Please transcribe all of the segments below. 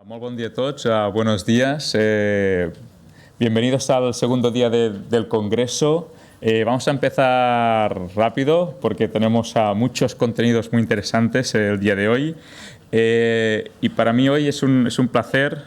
Molt bon dia a tots, buenos días. Bienvenidos al segundo día del Congreso. Vamos a empezar rápido porque tenemos muchos contenidos muy interesantes el día de hoy. Y para mí hoy es un placer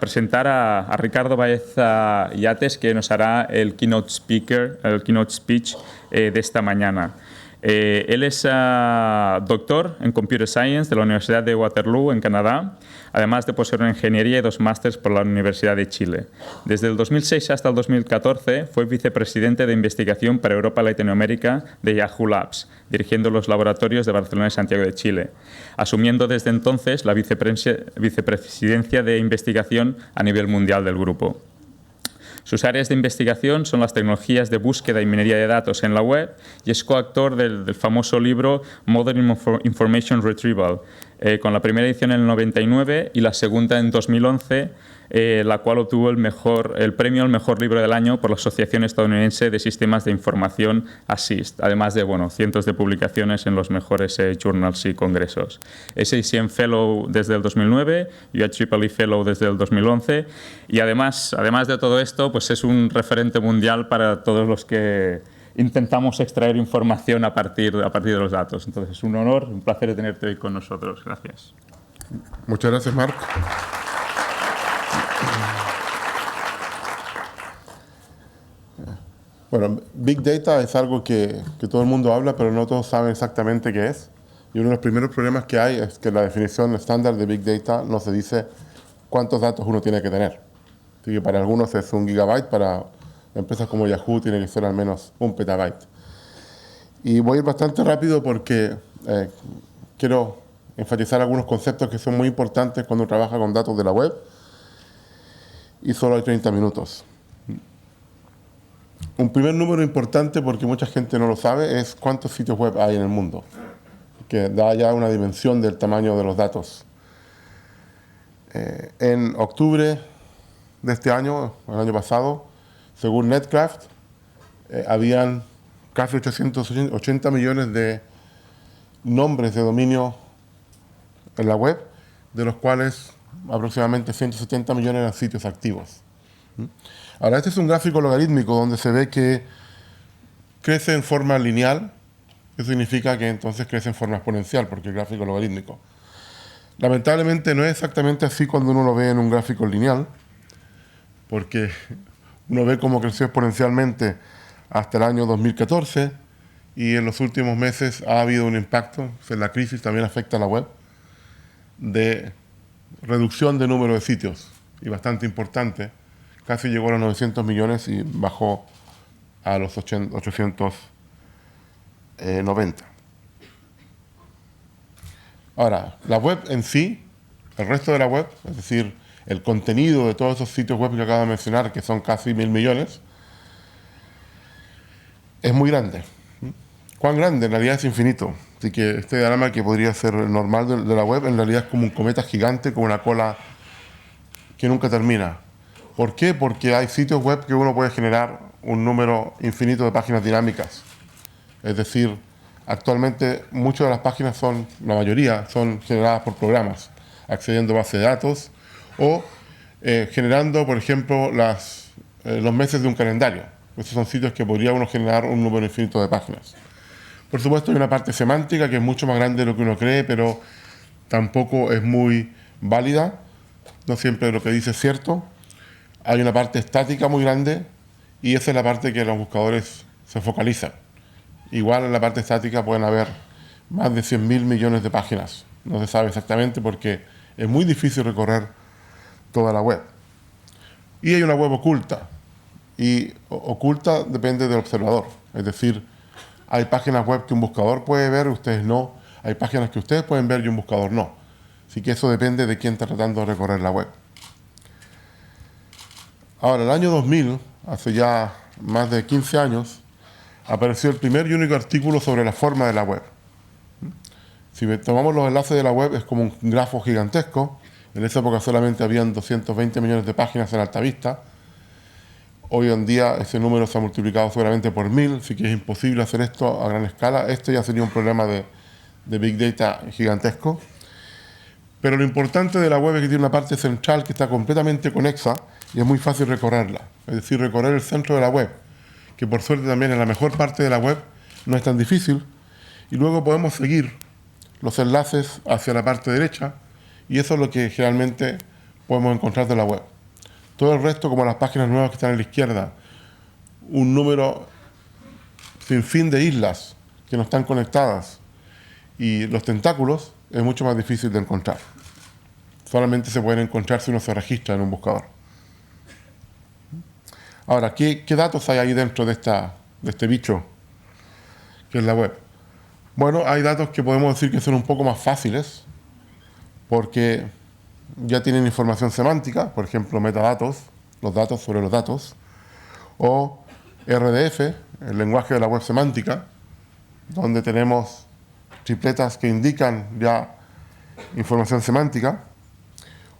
presentar a Ricardo Báez Yates, que nos hará el keynote speech de esta mañana. Él es doctor en Computer Science de la Universidad de Waterloo, en Canadá, además de poseer una ingeniería y 2 másters por la Universidad de Chile. Desde el 2006 hasta el 2014 fue vicepresidente de investigación para Europa y Latinoamérica de Yahoo Labs, dirigiendo los laboratorios de Barcelona y Santiago de Chile, asumiendo desde entonces la vicepresidencia de investigación a nivel mundial del grupo. Sus áreas de investigación son las tecnologías de búsqueda y minería de datos en la web y es coautor del famoso libro Modern Information Retrieval, con la primera edición en el 99 y la segunda en 2011, la cual obtuvo el premio al mejor libro del año por la Asociación Estadounidense de Sistemas de Información ASIST, además de cientos de publicaciones en los mejores journals y congresos. Es ACM Fellow desde el 2009 y IEEE Fellow desde el 2011 y además de todo esto, pues es un referente mundial para todos los que intentamos extraer información a partir de los datos. Entonces es un honor, un placer tenerte hoy con nosotros. Gracias. Muchas gracias, Marc. Bueno, Big Data es algo que todo el mundo habla, pero no todos saben exactamente qué es. Y uno de los primeros problemas que hay es que la definición estándar de Big Data no se dice cuántos datos uno tiene que tener. Así que para algunos es 1 gigabyte, para empresas como Yahoo tiene que ser al menos 1 petabyte. Y voy a ir bastante rápido porque quiero enfatizar algunos conceptos que son muy importantes cuando uno trabaja con datos de la web. Y solo hay 30 minutos. Un primer número importante, porque mucha gente no lo sabe, es cuántos sitios web hay en el mundo, que da ya una dimensión del tamaño de los datos. En octubre de este año, el año pasado, según Netcraft, habían casi 880 millones de nombres de dominio en la web, de los cuales aproximadamente 170 millones eran sitios activos. Ahora, este es un gráfico logarítmico donde se ve que crece en forma lineal. Eso significa que entonces crece en forma exponencial, porque el gráfico es logarítmico. Lamentablemente no es exactamente así cuando uno lo ve en un gráfico lineal, porque uno ve cómo creció exponencialmente hasta el año 2014 y en los últimos meses ha habido un impacto, la crisis también afecta a la web, de reducción de número de sitios, y bastante importante. Casi llegó a los 900 millones y bajó a los 890. Ahora, la web en sí, el resto de la web, es decir, el contenido de todos esos sitios web que acabo de mencionar, que son casi 1.000 millones, es muy grande. ¿Cuán grande? En realidad es infinito. Así que este diagrama, que podría ser el normal de la web, en realidad es como un cometa gigante con una cola que nunca termina. ¿Por qué? Porque hay sitios web que uno puede generar un número infinito de páginas dinámicas. Es decir, actualmente muchas de las páginas la mayoría son generadas por programas, accediendo a bases de datos o generando, por ejemplo, los meses de un calendario. Esos son sitios que podría uno generar un número infinito de páginas. Por supuesto, hay una parte semántica que es mucho más grande de lo que uno cree, pero tampoco es muy válida. No siempre lo que dice es cierto. Hay una parte estática muy grande y esa es la parte que los buscadores se focalizan. Igual en la parte estática pueden haber más de 100.000 millones de páginas. No se sabe exactamente porque es muy difícil recorrer toda la web. Y hay una web oculta. Y oculta depende del observador. Es decir, hay páginas web que un buscador puede ver, ustedes no. Hay páginas que ustedes pueden ver y un buscador no. Así que eso depende de quién está tratando de recorrer la web. Ahora, el año 2000, hace ya más de 15 años, apareció el primer y único artículo sobre la forma de la web. Si tomamos los enlaces de la web, es como un grafo gigantesco. En esa época solamente habían 220 millones de páginas en Altavista. Hoy en día ese número se ha multiplicado seguramente por 1000, así que es imposible hacer esto a gran escala. Este ya sería un problema de Big Data gigantesco. Pero lo importante de la web es que tiene una parte central que está completamente conexa y es muy fácil recorrerla. Es decir, recorrer el centro de la web, que por suerte también es la mejor parte de la web, no es tan difícil. Y luego podemos seguir los enlaces hacia la parte derecha y eso es lo que generalmente podemos encontrar de la web. Todo el resto, como las páginas nuevas que están a la izquierda, un número sin fin de islas que no están conectadas y los tentáculos, es mucho más difícil de encontrar. Solamente se pueden encontrar si uno se registra en un buscador. Ahora, ¿qué datos hay ahí dentro de este bicho que es la web? Bueno, hay datos que podemos decir que son un poco más fáciles porque ya tienen información semántica, por ejemplo, metadatos, los datos sobre los datos, o RDF, el lenguaje de la web semántica, donde tenemos tripletas que indican ya información semántica,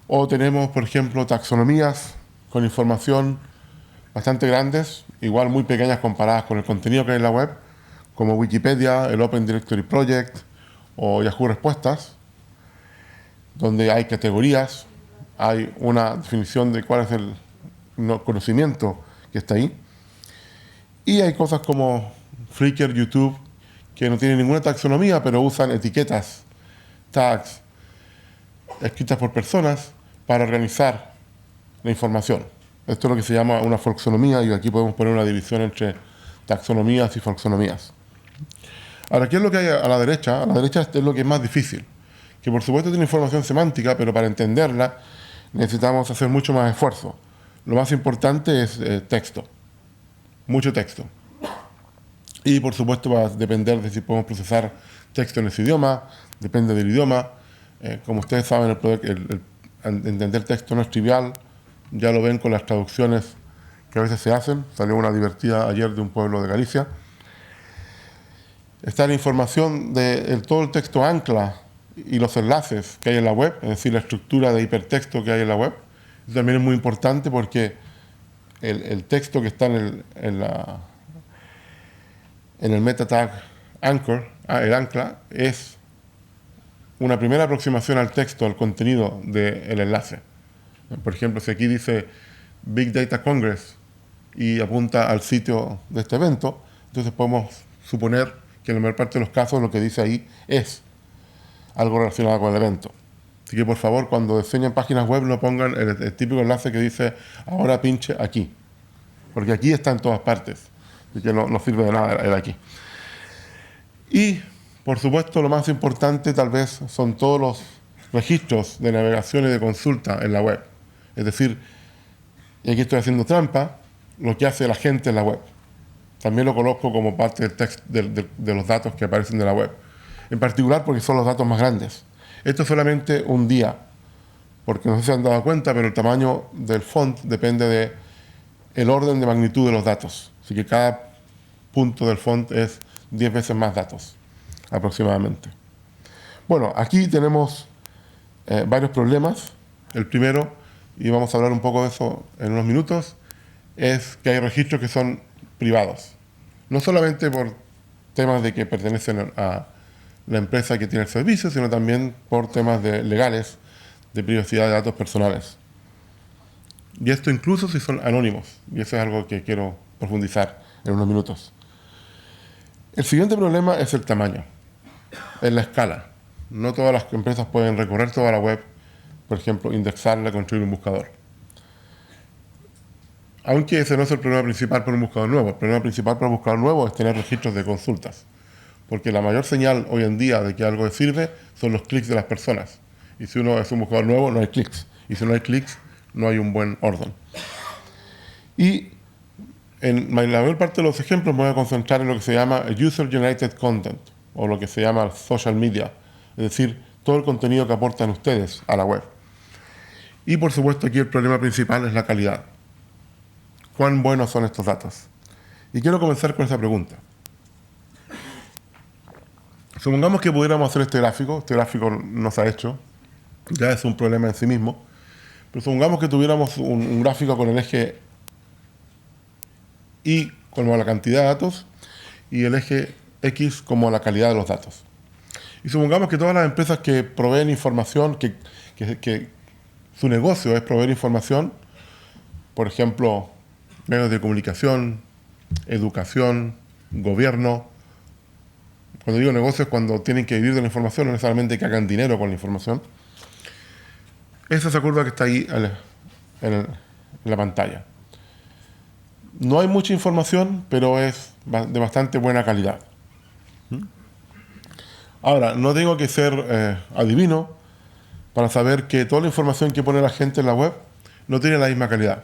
o tenemos, por ejemplo, taxonomías con información bastante grandes, igual muy pequeñas comparadas con el contenido que hay en la web, como Wikipedia, el Open Directory Project o Yahoo Respuestas, donde hay categorías, hay una definición de cuál es el conocimiento que está ahí, y hay cosas como Flickr, YouTube, que no tienen ninguna taxonomía, pero usan etiquetas, tags, escritas por personas para organizar la información. Esto es lo que se llama una folksonomía y aquí podemos poner una división entre taxonomías y folksonomías. Ahora, ¿qué es lo que hay a la derecha? A la derecha es lo que es más difícil, que por supuesto tiene información semántica, pero para entenderla necesitamos hacer mucho más esfuerzo. Lo más importante es texto, mucho texto. Y por supuesto va a depender de si podemos procesar texto en ese idioma, depende del idioma. Como ustedes saben, entender texto no es trivial, ya lo ven con las traducciones que a veces se hacen. Salió una divertida ayer de un pueblo de Galicia. Está la información de todo el texto ancla y los enlaces que hay en la web, es decir, la estructura de hipertexto que hay en la web. Eso también es muy importante porque el texto que está en el meta tag anchor, el ancla, es una primera aproximación al texto, al contenido del enlace. Por ejemplo, si aquí dice Big Data Congress y apunta al sitio de este evento, entonces podemos suponer que en la mayor parte de los casos lo que dice ahí es algo relacionado con el evento. Así que por favor, cuando diseñen páginas web no pongan el típico enlace que dice ahora pinche aquí, porque aquí está en todas partes, así que no sirve de nada el aquí. Y por supuesto lo más importante tal vez son todos los registros de navegación y de consulta en la web. Es decir, y aquí estoy haciendo trampa, lo que hace la gente en la web. También lo coloco como parte del texto de los datos que aparecen en la web. En particular porque son los datos más grandes. Esto es solamente un día, porque no sé si se han dado cuenta, pero el tamaño del font depende del orden de magnitud de los datos. Así que cada punto del font es 10 veces más datos, aproximadamente. Bueno, aquí tenemos varios problemas. El primero, y vamos a hablar un poco de eso en unos minutos, es que hay registros que son privados. No solamente por temas de que pertenecen a la empresa que tiene el servicio, sino también por temas legales de privacidad de datos personales. Y esto incluso si son anónimos. Y eso es algo que quiero profundizar en unos minutos. El siguiente problema es el tamaño, es la escala. No todas las empresas pueden recorrer toda la web, por ejemplo, indexarla, construir un buscador. Aunque ese no es el problema principal para un buscador nuevo. El problema principal para un buscador nuevo es tener registros de consultas. Porque la mayor señal hoy en día de que algo sirve son los clics de las personas. Y si uno es un buscador nuevo, no hay clics. Y si no hay clics, no hay un buen orden. Y en la mayor parte de los ejemplos me voy a concentrar en lo que se llama User Generated Content, o lo que se llama social media. Es decir, todo el contenido que aportan ustedes a la web. Y por supuesto aquí el problema principal es la calidad. ¿Cuán buenos son estos datos? Y quiero comenzar con esa pregunta. Supongamos que pudiéramos hacer este gráfico no se ha hecho, ya es un problema en sí mismo, pero supongamos que tuviéramos un gráfico con el eje Y como la cantidad de datos y el eje X como la calidad de los datos. Y supongamos que todas las empresas que proveen información, que su negocio es proveer información, por ejemplo, medios de comunicación, educación, gobierno. Cuando digo negocio es cuando tienen que vivir de la información, no necesariamente que hagan dinero con la información. Esa es la curva que está ahí en la pantalla. No hay mucha información, pero es de bastante buena calidad. Ahora, no tengo que ser adivino para saber que toda la información que pone la gente en la web no tiene la misma calidad.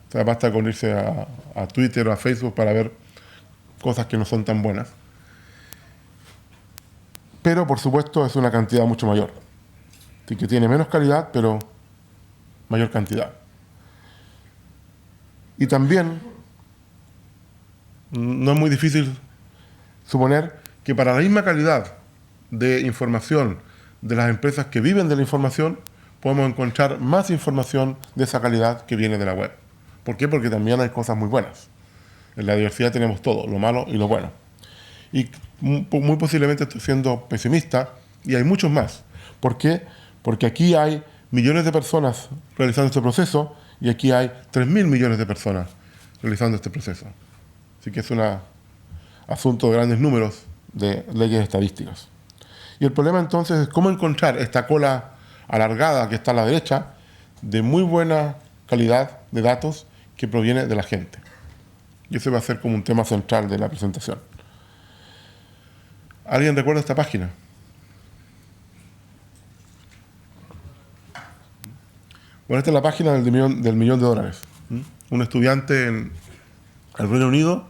O sea, basta con irse a Twitter o a Facebook para ver cosas que no son tan buenas. Pero, por supuesto, es una cantidad mucho mayor. Así que tiene menos calidad, pero mayor cantidad. Y también, no es muy difícil suponer que para la misma calidad de información de las empresas que viven de la información, podemos encontrar más información de esa calidad que viene de la web. ¿Por qué? Porque también hay cosas muy buenas. En la diversidad tenemos todo, lo malo y lo bueno. Y muy posiblemente estoy siendo pesimista, y hay muchos más. ¿Por qué? Porque aquí hay millones de personas realizando este proceso, y aquí hay 3.000 millones de personas realizando este proceso. Así que es un asunto de grandes números de leyes estadísticas. Y el problema entonces es cómo encontrar esta cola alargada que está a la derecha, de muy buena calidad de datos que proviene de la gente. Y ese va a ser como un tema central de la presentación. ¿Alguien recuerda esta página? Bueno, esta es la página del millón de dólares. Un estudiante en el Reino Unido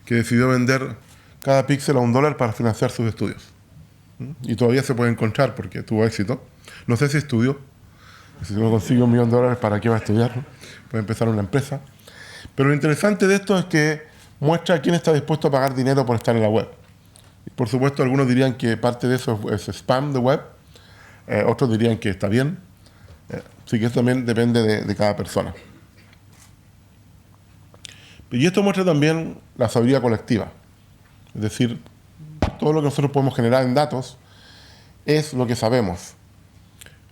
que decidió vender cada píxel a $1 para financiar sus estudios. Y todavía se puede encontrar porque tuvo éxito. No sé si estudió. Si uno consigue $1 millón, ¿para qué va a estudiar? Puede empezar una empresa. Pero lo interesante de esto es que muestra quién está dispuesto a pagar dinero por estar en la web. Y por supuesto, algunos dirían que parte de eso es spam de web. Otros dirían que está bien. Así que eso también depende de cada persona. Y esto muestra también la sabiduría colectiva. Es decir, todo lo que nosotros podemos generar en datos es lo que sabemos.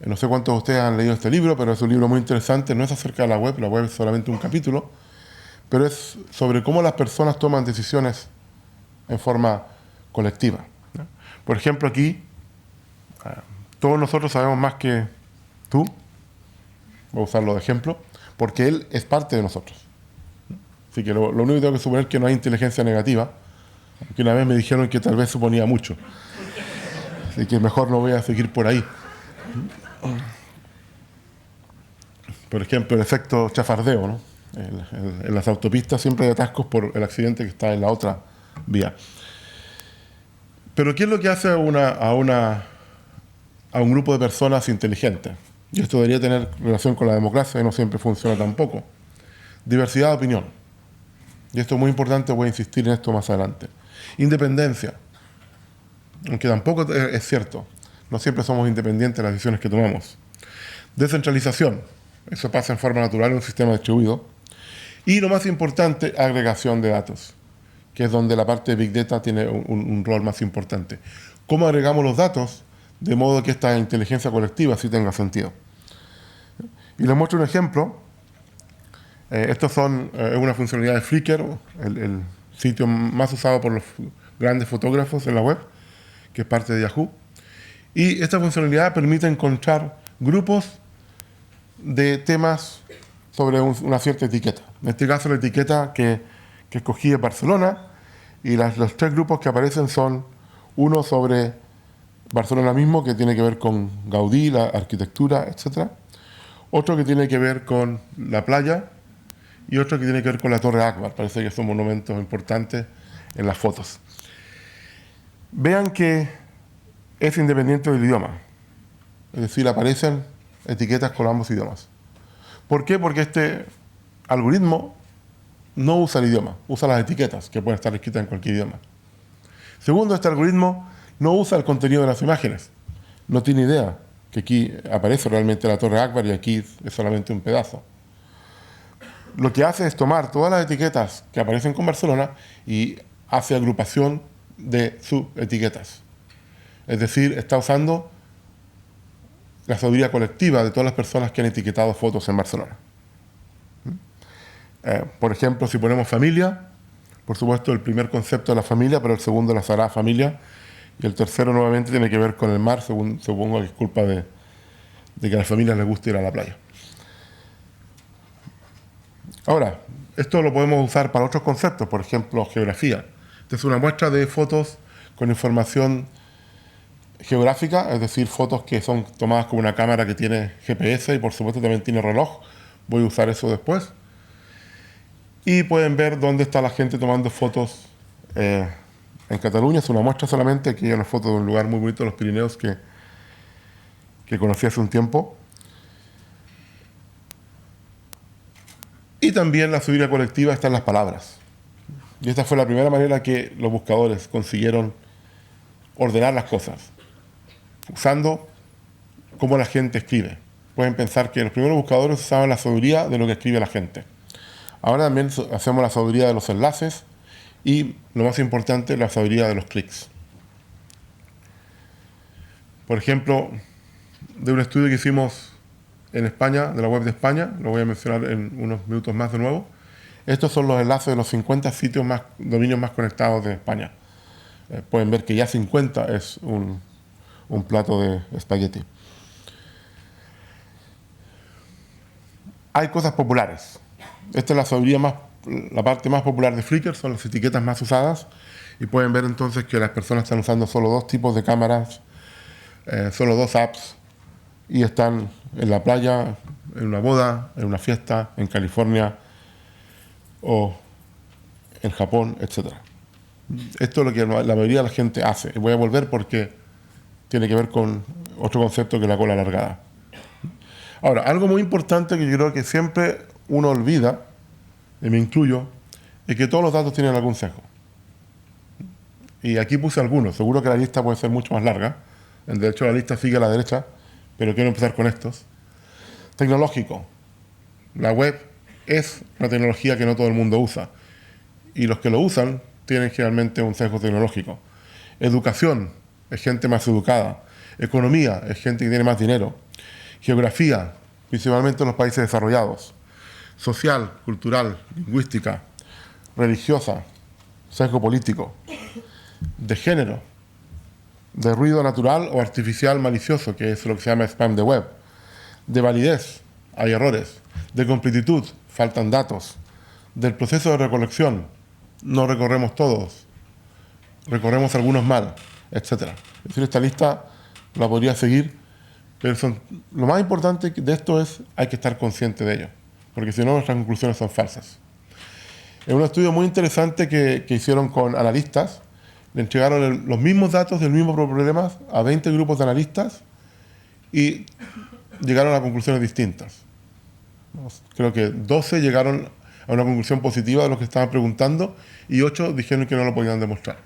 No sé cuántos de ustedes han leído este libro, pero es un libro muy interesante. No es acerca de la web es solamente un capítulo, pero es sobre cómo las personas toman decisiones en forma colectiva. Por ejemplo, aquí, todos nosotros sabemos más que tú, voy a usarlo de ejemplo, porque él es parte de nosotros. Así que lo único que tengo que suponer es que no hay inteligencia negativa, aunque una vez me dijeron que tal vez suponía mucho. Así que mejor no voy a seguir por ahí. Por ejemplo, el efecto chafardeo, ¿no? En las autopistas siempre hay atascos por el accidente que está en la otra vía. Pero ¿qué es lo que hace a un grupo de personas inteligentes? Y esto debería tener relación con la democracia y no siempre funciona tampoco. Diversidad de opinión. Y esto es muy importante, voy a insistir en esto más adelante. Independencia. Aunque tampoco es cierto. No siempre somos independientes de las decisiones que tomamos. Descentralización. Eso pasa en forma natural en un sistema distribuido. Y lo más importante, agregación de datos, que es donde la parte de Big Data tiene un rol más importante. ¿Cómo agregamos los datos de modo que esta inteligencia colectiva sí tenga sentido? Y les muestro un ejemplo. Estos son una funcionalidad de Flickr, el sitio más usado por los grandes fotógrafos en la web, que es parte de Yahoo. Y esta funcionalidad permite encontrar grupos de temas sobre una cierta etiqueta. En este caso, la etiqueta que escogí es Barcelona, y los 3 grupos que aparecen son uno sobre Barcelona mismo, que tiene que ver con Gaudí, la arquitectura, etc. Otro que tiene que ver con la playa, y otro que tiene que ver con la Torre Akbar. Parece que son monumentos importantes en las fotos. Vean que es independiente del idioma. Es decir, aparecen etiquetas con ambos idiomas. ¿Por qué? Porque este algoritmo no usa el idioma, usa las etiquetas, que pueden estar escritas en cualquier idioma. Segundo, este algoritmo no usa el contenido de las imágenes. No tiene idea que aquí aparece realmente la Torre Akbar y aquí es solamente un pedazo. Lo que hace es tomar todas las etiquetas que aparecen con Barcelona y hace agrupación de subetiquetas. Es decir, está usando la sabiduría colectiva de todas las personas que han etiquetado fotos en Barcelona. Por ejemplo, si ponemos familia, por supuesto el primer concepto de la familia, pero el segundo la Sagrada Familia, y el tercero nuevamente tiene que ver con el mar, supongo que es culpa de que a las familias les gusta ir a la playa. Ahora, esto lo podemos usar para otros conceptos, por ejemplo, geografía. Esta es una muestra de fotos con información geográfica, es decir, fotos que son tomadas con una cámara que tiene GPS y por supuesto también tiene reloj. Voy a usar eso después. Y pueden ver dónde está la gente tomando fotos en Cataluña. Es una muestra solamente. Aquí hay una foto de un lugar muy bonito de los Pirineos que conocí hace un tiempo. Y también la sabiduría colectiva está en las palabras. Y esta fue la primera manera que los buscadores consiguieron ordenar las cosas, usando cómo la gente escribe. Pueden pensar que los primeros buscadores usaban la sabiduría de lo que escribe la gente. Ahora también hacemos la sabiduría de los enlaces y, lo más importante, la sabiduría de los clics. Por ejemplo, de un estudio que hicimos en España, de la web de España, lo voy a mencionar en unos minutos más de nuevo. Estos son los enlaces de los 50 dominios más conectados de España. Pueden ver que ya 50 es un plato de espagueti. Hay cosas populares. Esta es la parte más popular de Flickr, son las etiquetas más usadas. Y pueden ver entonces que las personas están usando solo 2 tipos de cámaras, solo 2 apps, y están en la playa, en una boda, en una fiesta, en California o en Japón, etc. Esto es lo que la mayoría de la gente hace. Y voy a volver porque tiene que ver con otro concepto que es la cola alargada. Ahora, algo muy importante que yo creo que siempre uno olvida, y me incluyo, es que todos los datos tienen algún sesgo. Y aquí puse algunos. Seguro que la lista puede ser mucho más larga. De hecho, la lista sigue a la derecha, pero quiero empezar con estos. Tecnológico. La web es una tecnología que no todo el mundo usa. Y los que lo usan tienen generalmente un sesgo tecnológico. Educación, es gente más educada. Economía, es gente que tiene más dinero. Geografía, principalmente en los países desarrollados. Social, cultural, lingüística, religiosa, sesgo político. De género, de ruido natural o artificial malicioso, que es lo que se llama spam de web. De validez, hay errores. De completitud, faltan datos. Del proceso de recolección, no recorremos todos, recorremos algunos mal, etc. Es decir, esta lista la podría seguir, pero lo más importante de esto es hay que estar consciente de ello, porque si no nuestras conclusiones son falsas. En un estudio muy interesante que hicieron con analistas, le entregaron los mismos datos del mismo problema a 20 grupos de analistas y llegaron a conclusiones distintas. Creo que 12 llegaron a una conclusión positiva de lo que estaban preguntando y 8 dijeron que no lo podían demostrar.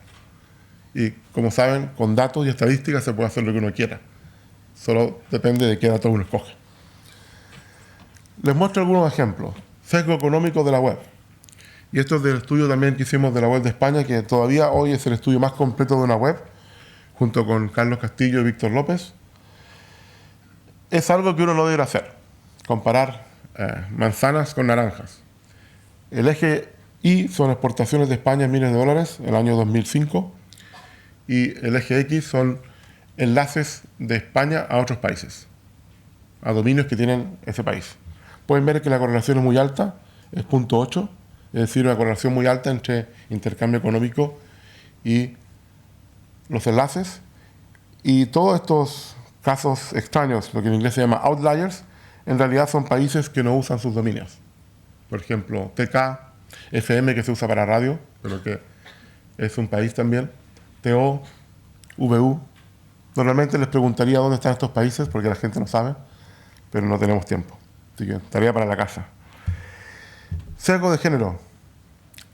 Y como saben, con datos y estadísticas se puede hacer lo que uno quiera. Solo depende de qué datos uno escoge. Les muestro algunos ejemplos. Sesgo económico de la web. Y esto es del estudio también que hicimos de la web de España, que todavía hoy es el estudio más completo de una web, junto con Carlos Castillo y Víctor López. Es algo que uno no debe hacer, comparar manzanas con naranjas. El eje Y son exportaciones de España en miles de dólares en el año 2005 y el eje X son enlaces de España a otros países, a dominios que tienen ese país. Pueden ver que la correlación es muy alta, es 0.8, es decir, una correlación muy alta entre intercambio económico y los enlaces. Y todos estos casos extraños, lo que en inglés se llama outliers, en realidad son países que no usan sus dominios. Por ejemplo, TK, FM, que se usa para radio, pero que es un país también, TO, VU. Normalmente les preguntaría dónde están estos países, porque la gente no sabe, pero no tenemos tiempo. Así que tarea para la casa. Sesgo de género.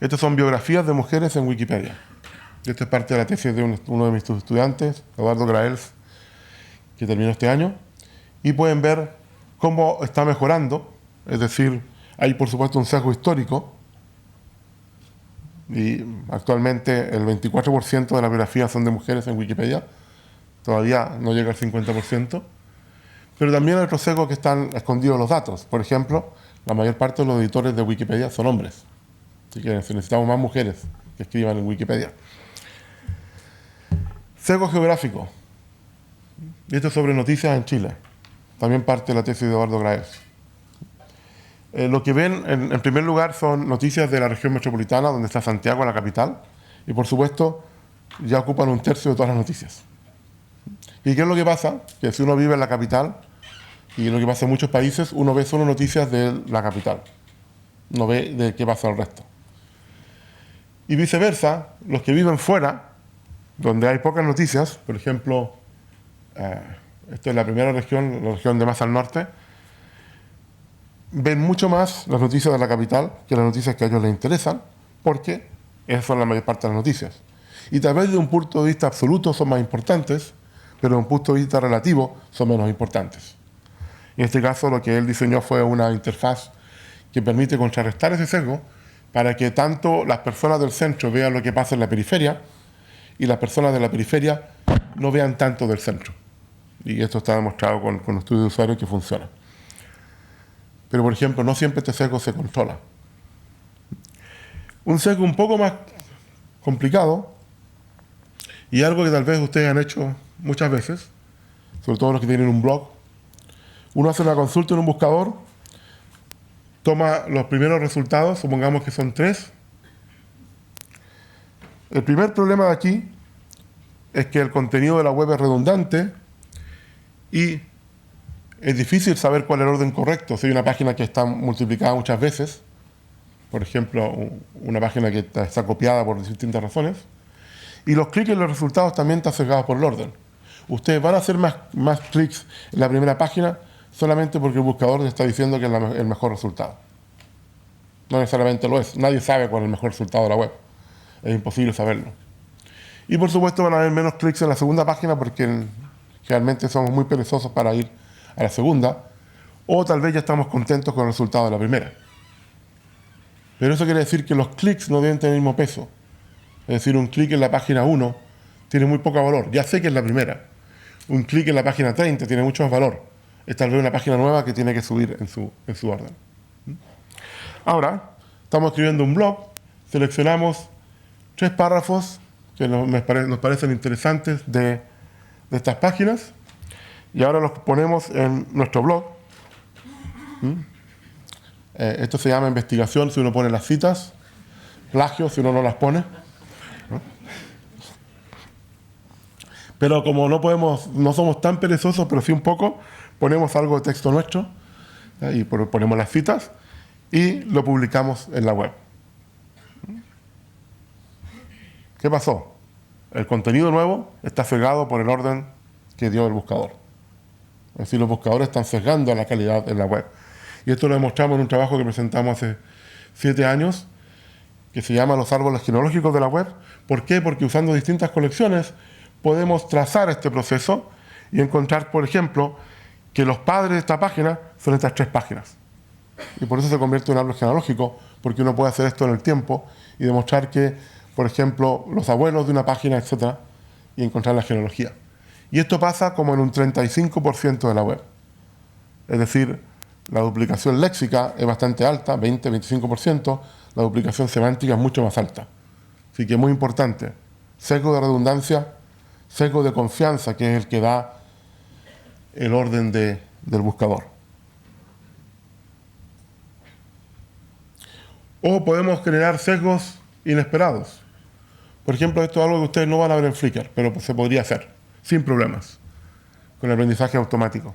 Estas son biografías de mujeres en Wikipedia. Esta es parte de la tesis de uno de mis estudiantes, Eduardo Graels, que terminó este año. Y pueden ver cómo está mejorando. Es decir, hay por supuesto un sesgo histórico. Y actualmente el 24% de las biografías son de mujeres en Wikipedia. todavía no llega al 50%, pero también hay otros sesgos que están escondidos en los datos. Por ejemplo, la mayor parte de los editores de Wikipedia son hombres, así que necesitamos más mujeres que escriban en Wikipedia. Sesgo geográfico. Y esto es sobre noticias en Chile. También parte de la tesis de Eduardo Graves. Lo que ven, en primer lugar, son noticias de la región metropolitana, donde está Santiago, la capital, y por supuesto, ya ocupan un tercio de todas las noticias. ¿Y qué es lo que pasa? Que si uno vive en la capital, y lo que pasa en muchos países, uno ve solo noticias de la capital, no ve de qué pasa el resto. Y viceversa, los que viven fuera, donde hay pocas noticias, por ejemplo, esto es la primera región, la región de más al norte, ven mucho más las noticias de la capital que las noticias que a ellos les interesan, porque esas son la mayor parte de las noticias. Y tal vez de un punto de vista absoluto son más importantes, pero de un punto de vista relativo son menos importantes. En este caso, lo que él diseñó fue una interfaz que permite contrarrestar ese sesgo para que tanto las personas del centro vean lo que pasa en la periferia y las personas de la periferia no vean tanto del centro. Y esto está demostrado con estudios de usuarios que funciona. Pero, por ejemplo, no siempre este sesgo se controla. Un sesgo un poco más complicado, y algo que tal vez ustedes han hecho muchas veces, sobre todo los que tienen un blog. Uno hace una consulta en un buscador, toma los primeros resultados, supongamos que son 3. El primer problema de aquí es que el contenido de la web es redundante y es difícil saber cuál es el orden correcto. Si hay una página que está multiplicada muchas veces, por ejemplo, una página que está copiada por distintas razones, y los clics en los resultados también están sesgados por el orden. Ustedes van a hacer más clics en la primera página solamente porque el buscador les está diciendo que es el mejor resultado. No necesariamente lo es. Nadie sabe cuál es el mejor resultado de la web. Es imposible saberlo. Y por supuesto van a haber menos clics en la segunda página porque realmente somos muy perezosos para ir a la segunda, o tal vez ya estamos contentos con el resultado de la primera. Pero eso quiere decir que los clics no deben tener el mismo peso. Es decir, un clic en la página 1 tiene muy poco valor. Ya sé que es la primera. Un clic en la página 30 tiene mucho más valor. Es tal vez una página nueva que tiene que subir en su orden. Ahora, estamos escribiendo un blog, seleccionamos 3 párrafos que nos parecen interesantes de estas páginas, y ahora los ponemos en nuestro blog. Esto se llama investigación si uno pone las citas, plagio si uno no las pone. Pero como no somos tan perezosos, pero sí un poco, ponemos algo de texto nuestro, y ponemos las citas y lo publicamos en la web. ¿Qué pasó? El contenido nuevo está sesgado por el orden que dio el buscador. Es decir, los buscadores están sesgando la calidad en la web. Y esto lo demostramos en un trabajo que presentamos hace 7 años, que se llama Los árboles genealógicos de la web. ¿Por qué? Porque usando distintas colecciones podemos trazar este proceso y encontrar, por ejemplo, que los padres de esta página son estas 3 páginas. Y por eso se convierte en un árbol genealógico, porque uno puede hacer esto en el tiempo y demostrar que, por ejemplo, los abuelos de una página, etcétera, y encontrar la genealogía. Y esto pasa como en un 35% de la web. Es decir, la duplicación léxica es bastante alta, 20-25%, la duplicación semántica es mucho más alta. Así que es muy importante. Sesgo de redundancia, sesgo de confianza, que es el que da el orden del buscador. O podemos generar sesgos inesperados. Por ejemplo, esto es algo que ustedes no van a ver en Flickr, pero se podría hacer, sin problemas, con el aprendizaje automático.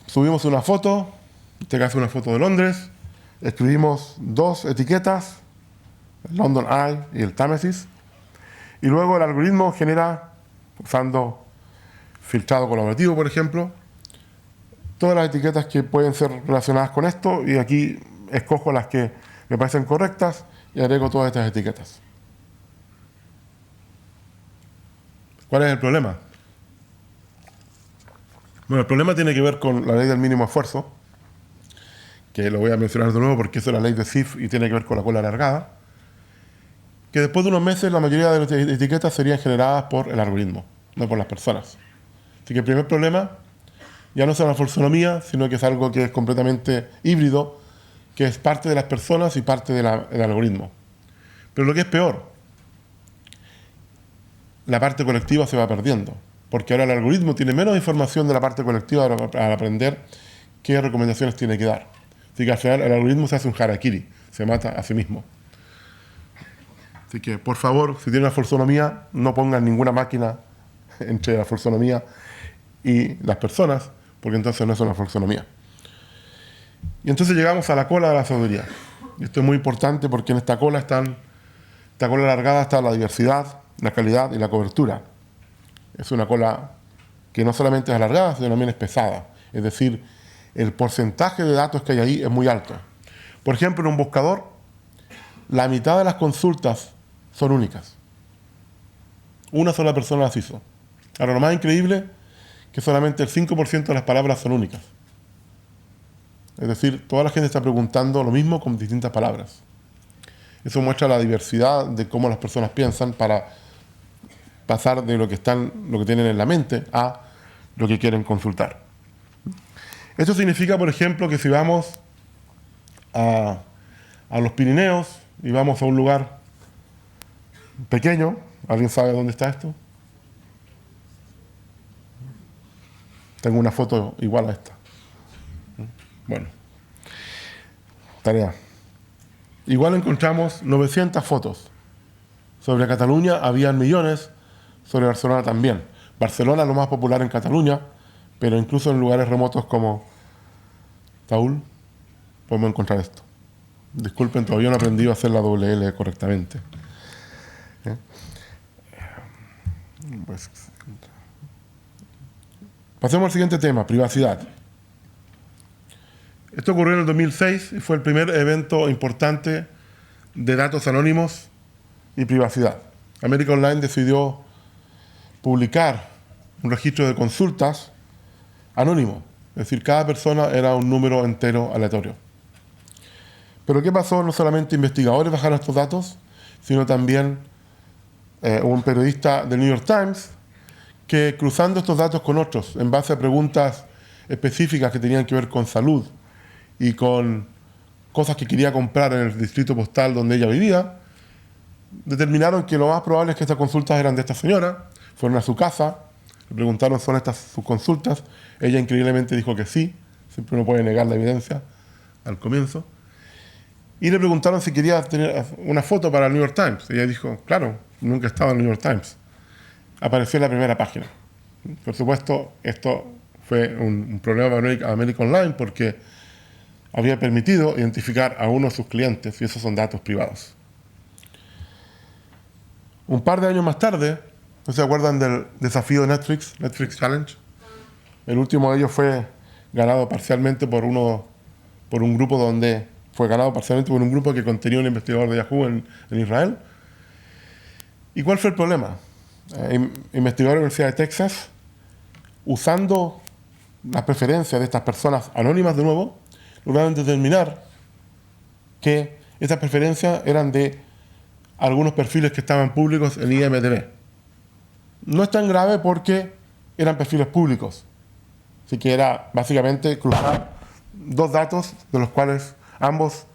Subimos una foto, en este caso una foto de Londres, escribimos 2 etiquetas, el London Eye y el Támesis, y luego el algoritmo genera, usando filtrado colaborativo, por ejemplo, todas las etiquetas que pueden ser relacionadas con esto, y aquí escojo las que me parecen correctas y agrego todas estas etiquetas. ¿Cuál es el problema? Bueno, el problema tiene que ver con la ley del mínimo esfuerzo, que lo voy a mencionar de nuevo porque eso es la ley de Zipf y tiene que ver con la cola alargada, que después de unos meses la mayoría de las etiquetas serían generadas por el algoritmo. no por las personas. Así que el primer problema ya no es la folsonomía, sino que es algo que es completamente híbrido, que es parte de las personas y parte del algoritmo. Pero lo que es peor, la parte colectiva se va perdiendo, porque ahora el algoritmo tiene menos información de la parte colectiva al aprender qué recomendaciones tiene que dar. Así que al final el algoritmo se hace un harakiri, se mata a sí mismo. Así que, por favor, si tienen una folsonomía, no pongan ninguna máquina entre la folsonomía y las personas, porque entonces no es una folsonomía. Y entonces llegamos a la cola de la sabiduría. Y esto es muy importante porque en esta cola alargada está la diversidad, la calidad y la cobertura. Es una cola que no solamente es alargada, sino también es pesada. Es decir, el porcentaje de datos que hay ahí es muy alto. Por ejemplo, en un buscador, la mitad de las consultas son únicas. Una sola persona las hizo. Ahora, lo más increíble es que solamente el 5% de las palabras son únicas. Es decir, toda la gente está preguntando lo mismo con distintas palabras. Eso muestra la diversidad de cómo las personas piensan para pasar de lo que tienen en la mente a lo que quieren consultar. Esto significa, por ejemplo, que si vamos a los Pirineos y vamos a un lugar pequeño, ¿alguien sabe dónde está esto? Tengo una foto igual a esta. Bueno, tarea. Igual encontramos 900 fotos. Sobre Cataluña habían millones, sobre Barcelona también. Barcelona es lo más popular en Cataluña, pero incluso en lugares remotos como Taúl podemos encontrar esto. Disculpen, todavía no he aprendido a hacer la doble L correctamente. Pues, pasemos al siguiente tema, privacidad. Esto ocurrió en el 2006 y fue el primer evento importante de datos anónimos y privacidad. América Online decidió publicar un registro de consultas anónimo, es decir, cada persona era un número entero aleatorio. Pero ¿qué pasó? No solamente investigadores bajaron estos datos, sino también un periodista del New York Times que, cruzando estos datos con otros en base a preguntas específicas que tenían que ver con salud y con cosas que quería comprar en el distrito postal donde ella vivía, determinaron que lo más probable es que estas consultas eran de esta señora. Fueron a su casa, le preguntaron, ¿son estas sus consultas? Ella increíblemente dijo que sí, siempre uno puede negar la evidencia al comienzo. Y le preguntaron si quería tener una foto para el New York Times. Ella dijo, claro, nunca he estado en el New York Times. Apareció en la primera página. Por supuesto, esto fue un problema para América Online porque había permitido identificar a uno de sus clientes y esos son datos privados. Un par de años más tarde, ¿no se acuerdan del desafío de Netflix Challenge? El último de ellos fue ganado parcialmente por un grupo que contenía un investigador de Yahoo en Israel. ¿Y cuál fue el problema? Investigadores de la Universidad de Texas, usando las preferencias de estas personas anónimas de nuevo, lograron determinar que estas preferencias eran de algunos perfiles que estaban públicos en IMDb. No es tan grave porque eran perfiles públicos. Así que era básicamente cruzar dos datos de los cuales ambos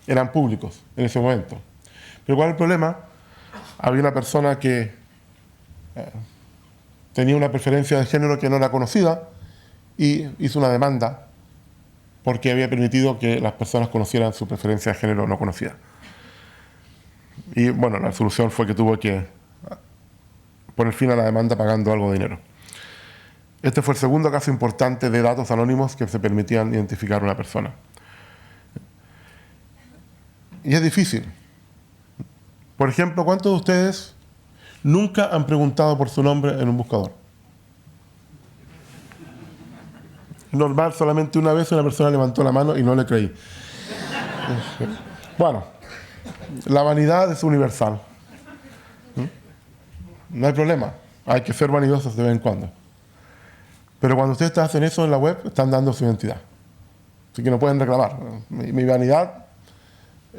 eran públicos en ese momento. Pero ¿cuál es el problema? Había una persona que tenía una preferencia de género que no era conocida y hizo una demanda porque había permitido que las personas conocieran su preferencia de género no conocida. Y bueno, la solución fue que tuvo que poner fin a la demanda pagando algo de dinero. Este fue el segundo caso importante de datos anónimos que se permitían identificar a una persona. Y es difícil. Por ejemplo, ¿cuántos de ustedes nunca han preguntado por su nombre en un buscador? Normal, solamente una vez una persona levantó la mano y no le creí. Bueno, la vanidad es universal. No hay problema. Hay que ser vanidosos de vez en cuando. Pero cuando ustedes hacen eso en la web, están dando su identidad. Así que no pueden reclamar. Mi vanidad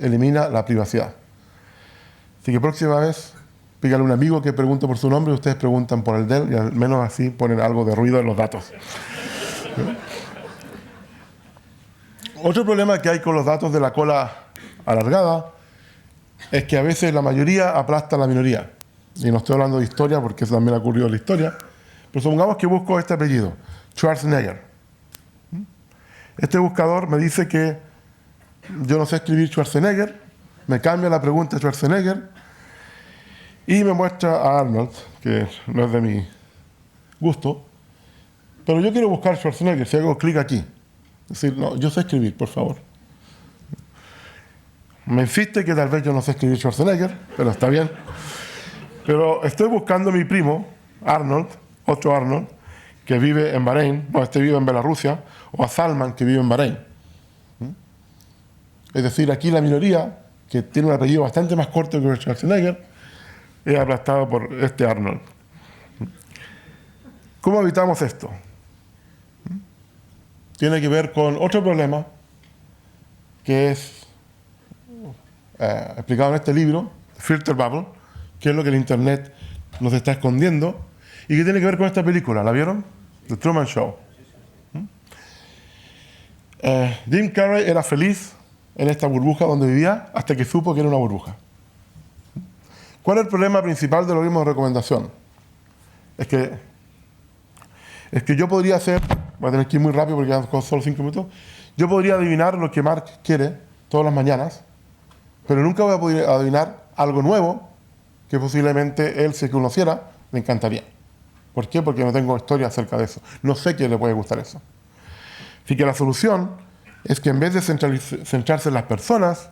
elimina la privacidad. Así que próxima vez Pídale a un amigo que pregunte por su nombre y ustedes preguntan por el de él y al menos así ponen algo de ruido en los datos. Otro problema que hay con los datos de la cola alargada es que a veces la mayoría aplasta a la minoría. Y no estoy hablando de historia porque eso también ha ocurrido en la historia. Pero supongamos que busco este apellido, Schwarzenegger. Este buscador me dice que yo no sé escribir Schwarzenegger, me cambia la pregunta Schwarzenegger y me muestra a Arnold, que no es de mi gusto, pero yo quiero buscar Schwarzenegger, si hago clic aquí. Es decir, no, yo sé escribir, por favor. Me insiste que tal vez yo no sé escribir Schwarzenegger, pero está bien. Pero estoy buscando a mi primo, Arnold, otro Arnold, que vive en Bahrein, no, este vive en Bielorrusia, o a Salman, que vive en Bahrein. Es decir, aquí la minoría, que tiene un apellido bastante más corto que Schwarzenegger, es aplastado por este Arnold. ¿Cómo evitamos esto? Tiene que ver con otro problema que es explicado en este libro, Filter Bubble, que es lo que el Internet nos está escondiendo y que tiene que ver con esta película. ¿La vieron? The Truman Show. Jim Carrey era feliz en esta burbuja donde vivía hasta que supo que era una burbuja. ¿Cuál es el problema principal del algoritmo de recomendación? Es que yo podría hacer, voy a tener que ir muy rápido porque quedan solo 5 minutos, yo podría adivinar lo que Mark quiere todas las mañanas, pero nunca voy a poder adivinar algo nuevo que posiblemente él, si conociera, le encantaría. ¿Por qué? Porque no tengo historia acerca de eso. No sé qué le puede gustar eso. Así que la solución es que en vez de centrarse en las personas,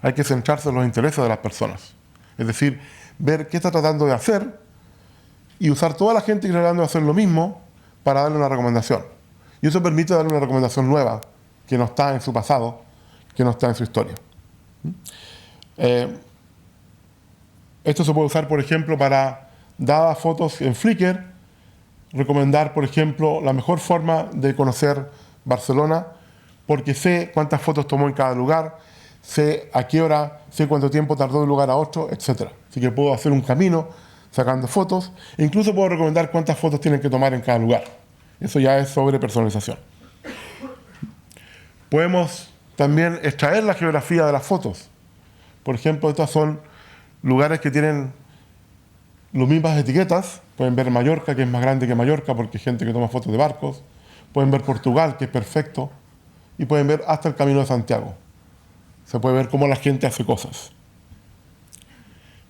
hay que centrarse en los intereses de las personas. Es decir, ver qué está tratando de hacer y usar toda la gente que está tratando de hacer lo mismo para darle una recomendación. Y eso permite darle una recomendación nueva, que no está en su pasado, que no está en su historia. Esto se puede usar, por ejemplo, para, dadas fotos en Flickr, recomendar, por ejemplo, la mejor forma de conocer Barcelona, porque sé cuántas fotos tomó en cada lugar, sé a qué hora, sé cuánto tiempo tardó de un lugar a otro, etc. Así que puedo hacer un camino sacando fotos, e incluso puedo recomendar cuántas fotos tienen que tomar en cada lugar. Eso ya es sobre personalización. Podemos también extraer la geografía de las fotos. Por ejemplo, estas son lugares que tienen las mismas etiquetas. Pueden ver Mallorca, que es más grande que Mallorca, porque hay gente que toma fotos de barcos. Pueden ver Portugal, que es perfecto. Y pueden ver hasta el Camino de Santiago. Se puede ver cómo la gente hace cosas.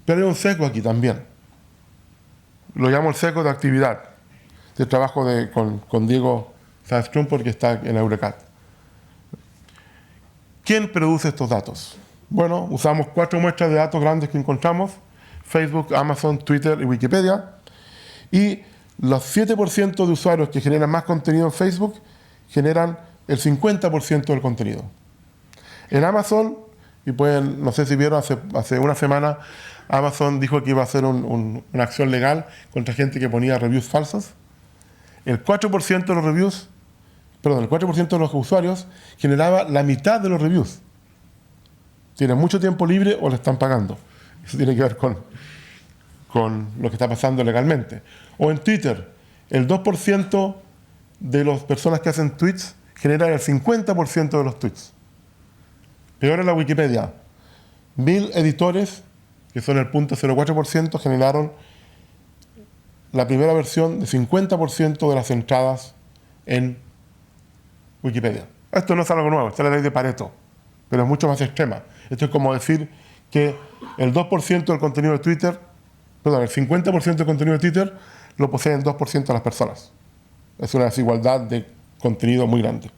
Pero hay un sesgo aquí también. Lo llamo el sesgo de actividad. De trabajo con Diego Saez-Strump, porque está en Eurecat. ¿Quién produce estos datos? Bueno, usamos 4 muestras de datos grandes que encontramos: Facebook, Amazon, Twitter y Wikipedia. Y los 7% de usuarios que generan más contenido en Facebook generan el 50% del contenido. En Amazon, y pueden, no sé si vieron, hace una semana Amazon dijo que iba a hacer una acción legal contra gente que ponía reviews falsos. El 4% de los reviews, perdón, el 4% de los usuarios generaba la mitad de los reviews. Tienen mucho tiempo libre o le están pagando. Eso tiene que ver con lo que está pasando legalmente. O en Twitter, el 2% de las personas que hacen tweets generan el 50% de los tweets. Peor en la Wikipedia. 1000 editores, que son el 0.04%, generaron la primera versión de 50% de las entradas en Wikipedia. Esto no es algo nuevo, esta es la ley de Pareto, pero es mucho más extrema. Esto es como decir que el 2% del contenido de Twitter, perdón, el 50% del contenido de Twitter lo poseen 2% de las personas. Es una desigualdad de contenido muy grande.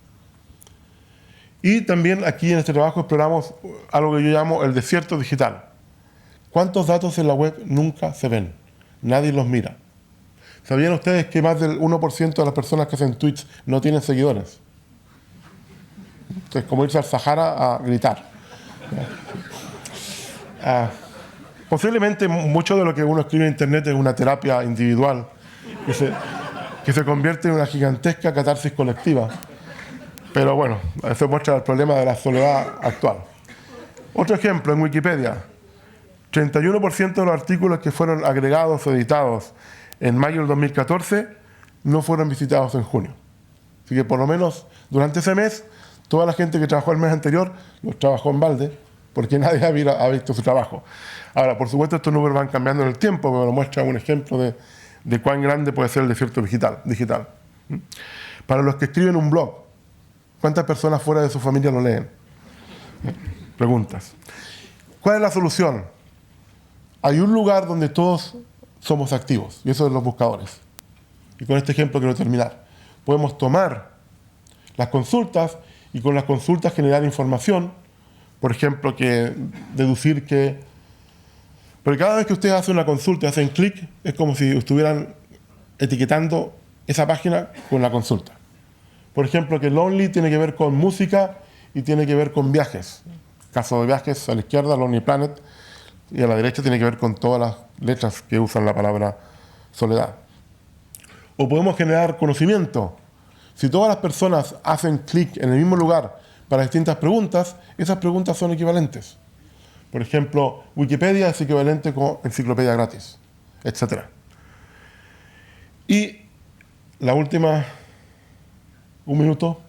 Y también aquí en este trabajo exploramos algo que yo llamo el desierto digital. ¿Cuántos datos en la web nunca se ven? Nadie los mira. ¿Sabían ustedes que más del 1% de las personas que hacen tweets no tienen seguidores? Es como irse al Sahara a gritar. Posiblemente mucho de lo que uno escribe en Internet es una terapia individual que se convierte en una gigantesca catarsis colectiva. Pero bueno, eso muestra el problema de la soledad actual. Otro ejemplo en Wikipedia. 31% de los artículos que fueron agregados o editados en mayo del 2014 no fueron visitados en junio. Así que por lo menos durante ese mes, toda la gente que trabajó el mes anterior los trabajó en balde, porque nadie ha visto su trabajo. Ahora, por supuesto, estos números van cambiando en el tiempo, me lo muestra un ejemplo de cuán grande puede ser el desierto digital. Para los que escriben un blog, ¿cuántas personas fuera de su familia lo leen? Preguntas. ¿Cuál es la solución? Hay un lugar donde todos somos activos, y eso es los buscadores. Y con este ejemplo quiero terminar. Podemos tomar las consultas y con las consultas generar información, por ejemplo, deducir que... Porque cada vez que ustedes hacen una consulta y hacen clic, es como si estuvieran etiquetando esa página con la consulta. Por ejemplo, que Lonely tiene que ver con música y tiene que ver con viajes. Caso de viajes, a la izquierda, Lonely Planet, y a la derecha tiene que ver con todas las letras que usan la palabra soledad. O podemos generar conocimiento. Si todas las personas hacen clic en el mismo lugar para distintas preguntas, esas preguntas son equivalentes. Por ejemplo, Wikipedia es equivalente con enciclopedia gratis, etc. Y la última, un minuto,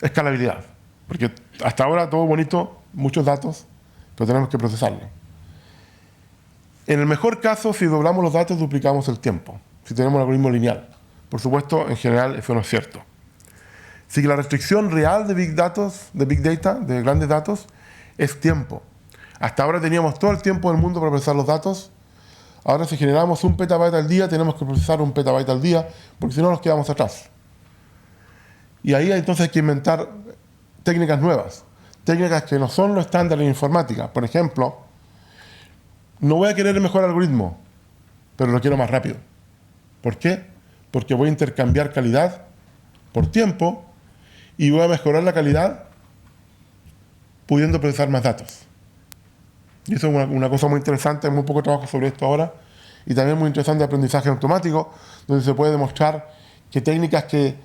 escalabilidad. Porque hasta ahora todo bonito, muchos datos, pero tenemos que procesarlo. En el mejor caso, si doblamos los datos, duplicamos el tiempo. Si tenemos un algoritmo lineal. Por supuesto, en general, eso no es cierto. Así que la restricción real de Big Data, de grandes datos, es tiempo. Hasta ahora teníamos todo el tiempo del mundo para procesar los datos. Ahora, si generamos 1 petabyte al día, tenemos que procesar 1 petabyte al día, porque si no nos quedamos atrás. Y ahí entonces hay que inventar técnicas nuevas. Técnicas que no son lo estándar en informática. Por ejemplo, no voy a querer el mejor algoritmo, pero lo quiero más rápido. ¿Por qué? Porque voy a intercambiar calidad por tiempo y voy a mejorar la calidad pudiendo procesar más datos. Y eso es una cosa muy interesante, hay muy poco trabajo sobre esto ahora, y también muy interesante aprendizaje automático, donde se puede demostrar que técnicas que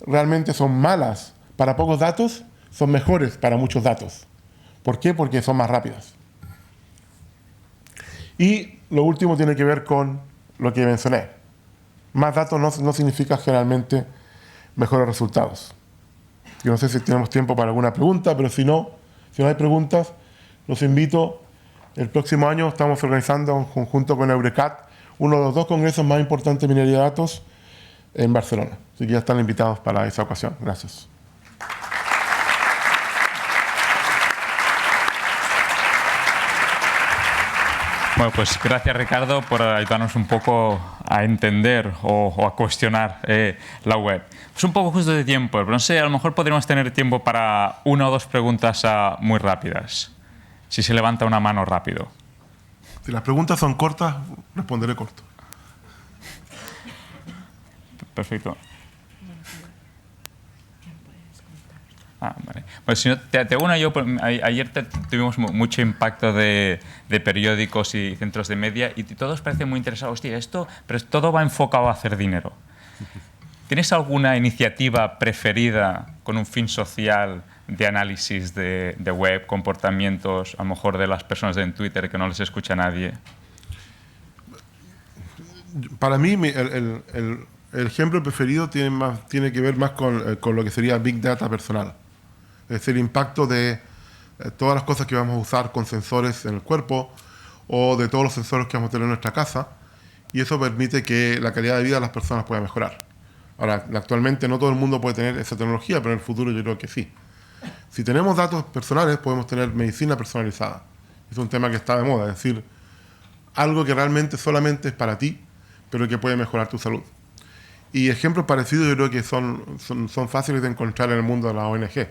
realmente son malas para pocos datos son mejores para muchos datos. ¿Por qué? Porque son más rápidas. Y lo último tiene que ver con lo que mencioné. Más datos no significa generalmente mejores resultados. Yo no sé si tenemos tiempo para alguna pregunta, pero si no hay preguntas, los invito. El próximo año estamos organizando en conjunto con Eurecat uno de los 2 congresos más importantes de minería de datos en Barcelona. Así que ya están invitados para esa ocasión. Gracias. Bueno, pues gracias, Ricardo, por ayudarnos un poco a entender o a cuestionar la web. Es un poco justo de tiempo, pero no sé, a lo mejor podríamos tener tiempo para 1 o 2 preguntas muy rápidas. Si se levanta una mano rápido. Si las preguntas son cortas, responderé corto. Perfecto. Vale. Pues si no, te hago una yo. Ayer tuvimos mucho impacto de periódicos y centros de media y todos parecen muy interesados. Hostia, pero todo va enfocado a hacer dinero. ¿Tienes alguna iniciativa preferida con un fin social de análisis de web, comportamientos, a lo mejor de las personas en Twitter que no les escucha nadie? Para mí, el ejemplo preferido tiene que ver más con lo que sería Big Data personal. Es decir, el impacto de todas las cosas que vamos a usar con sensores en el cuerpo o de todos los sensores que vamos a tener en nuestra casa. Y eso permite que la calidad de vida de las personas pueda mejorar. Ahora, actualmente no todo el mundo puede tener esa tecnología, pero en el futuro yo creo que sí. Si tenemos datos personales, podemos tener medicina personalizada. Es un tema que está de moda, es decir, algo que realmente solamente es para ti, pero que puede mejorar tu salud. Y ejemplos parecidos yo creo que son fáciles de encontrar en el mundo de la ONG.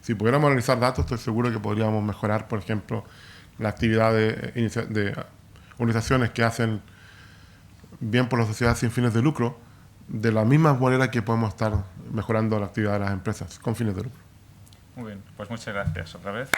Si pudiéramos analizar datos, estoy seguro que podríamos mejorar, por ejemplo, la actividad de organizaciones que hacen bien por la sociedad sin fines de lucro, de la misma manera que podemos estar mejorando la actividad de las empresas con fines de lucro. Muy bien, pues muchas gracias otra vez.